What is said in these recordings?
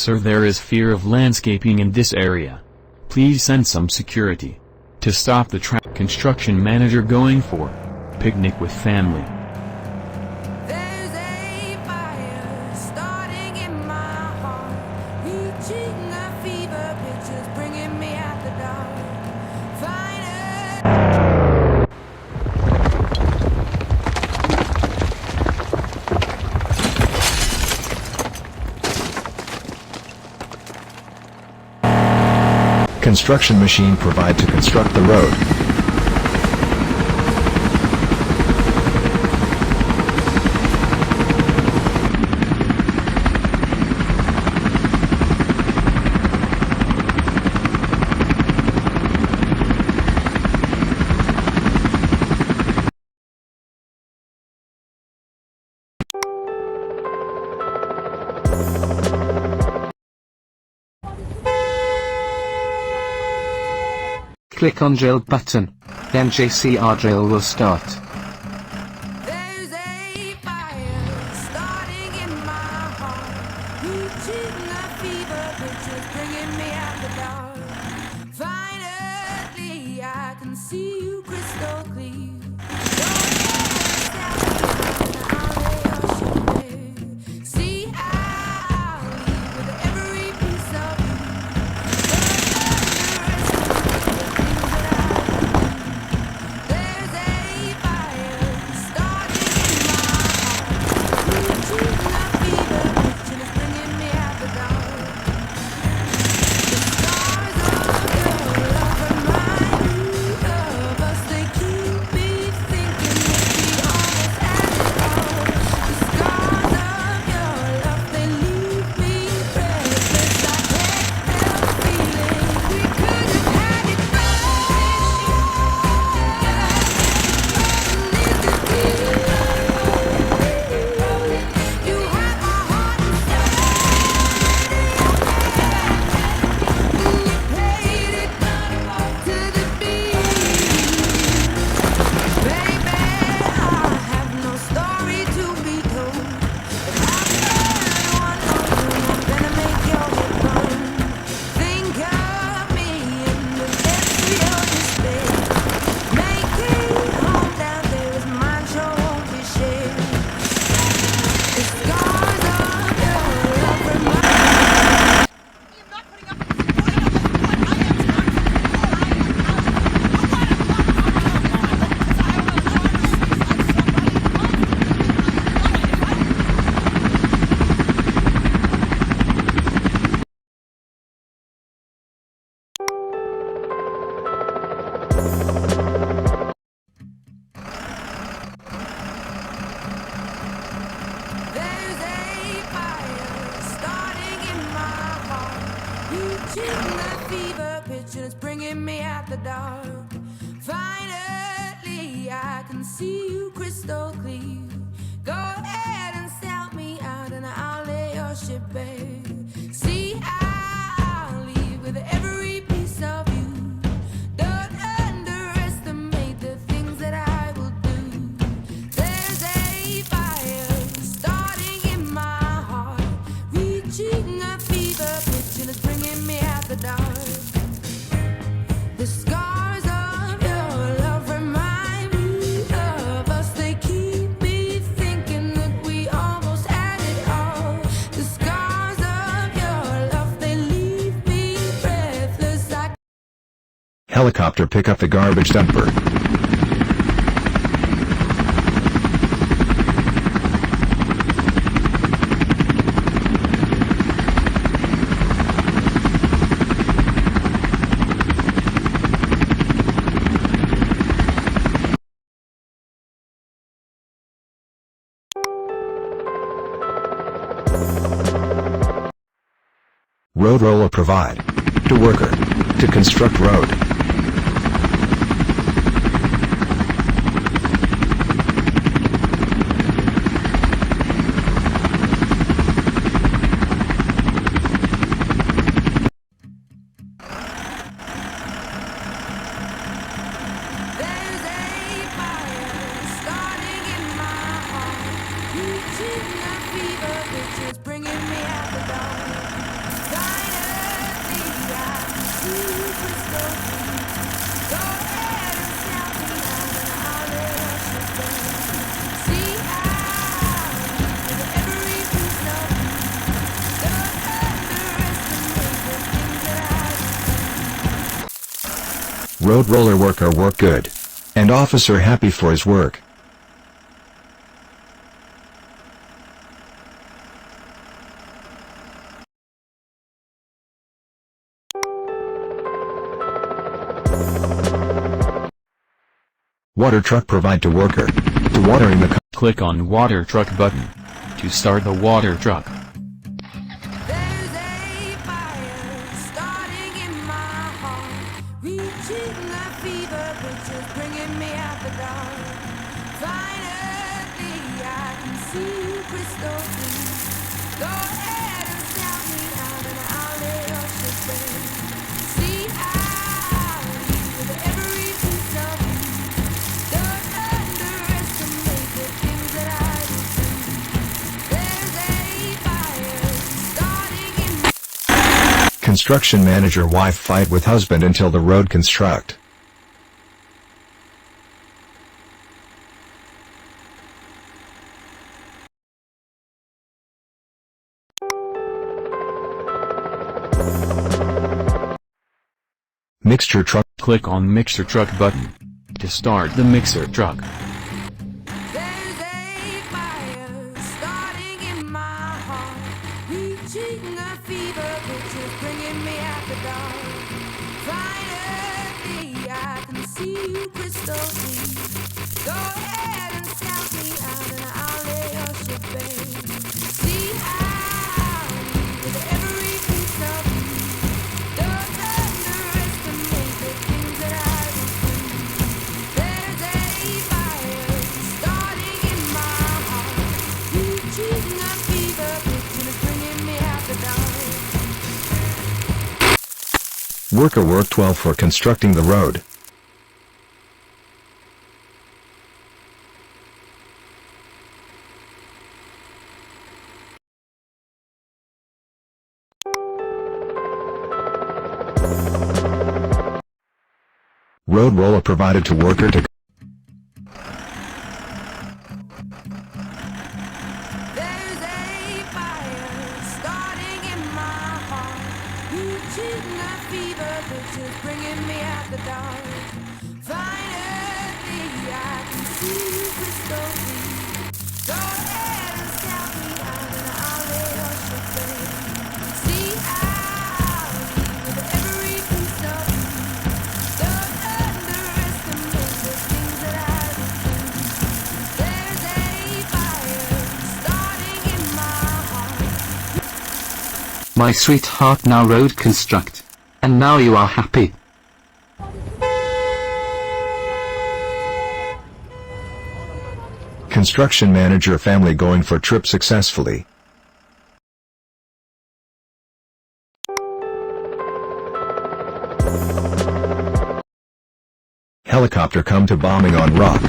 Sir, there is fear of landscaping in this area. Please send some security to stop the trap. Construction manager going for picnic with family. There's a fire starting in my heart, reaching a fever pitch, it's bringing me out the dark. Construction machine provide to construct the road. Click on drill button, then JCR drill will start. There's a fire starting in my heart, reaching a fever pitch, it's bringing me out the dark. Finally, I can see you crystal clear. See how I leave with every piece of fever pitch and it's bringing me out the dark. Finally, I can see you crystal clear. Go ahead and sell me out and I'll lay your ship bare. See, I'll leave with every piece of you. Don't underestimate the things that I will do. There's a fire starting in my heart, reaching a fever pitch and it's bringing me out the dark. The scars of your love remind me of us. They keep me thinking that we almost had it all. The scars of your love, they leave me breathless. Helicopter pick up the garbage dumper. Road roller provide to worker to construct road. There's a fire starting in my heart, reaching a fever pitch, it's bringing me out the dark. Road roller worker work good. And officer happy for his work. Water truck provide to worker. To watering the Click on water truck button to start the water truck. There's a fire starting in my heart, reaching a fever pitch, is bringing me out the dark. Finally, I can see you crystal clear. Go ahead and sell me out, and I'll lay your ship bare. See, I'll leave with every piece of you. Don't underestimate the things that I will do. There's a fire starting in construction manager wife fight with husband until the road construct. Mixture truck. Click on mixer truck button to start the mixer truck. There's a fire starting in my heart, reaching a fever pitch, is bringing me out the dark. Finally, I can see you crystal clear. Go ahead and scout me out, and I'll lay your ship bare. See, I'll leave with every piece of you. Don't underestimate the things that I will do. There's a fire starting in my heart, reaching a fever pitch, and it's bringing me out the dark. Worker work 12 for constructing the road. Road roller provided to worker to There's a fire starting in my heart, reaching a fever pitch, is bringing me out the dark. Finally, I can see you crystal clear. Go ahead and scout me out, and I'll lay your ship bare. See, I'll leave with every piece of you. Don't underestimate the things that I will do. There's a fire starting in my heart. My sweetheart, now road construct. And now you are happy. construction manager family going for trip successfully. Helicopter come to bombing on rock.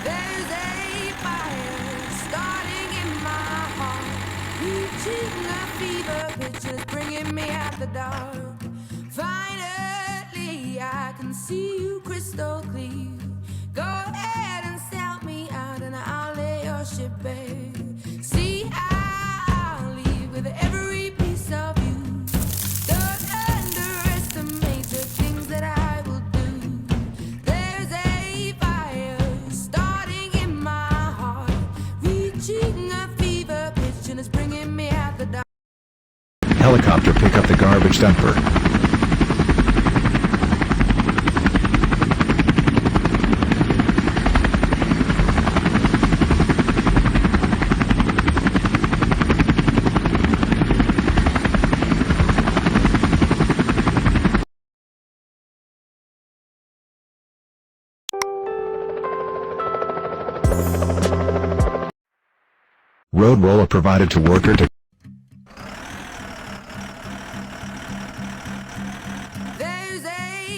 There's a fire starting in my heart, reaching a fever pitch, and it's bringing me out the dark. Finally, I can see you crystal clear. Go ahead and sell me out, and I'll lay your ship bare. See, I'll leave with every piece of you. Don't underestimate the things that I will do. There's a fire starting in my heart, reaching a fever pitch, and it's bringing me out the dark. Helicopter pick up the garbage dumper. Road roller provided to worker to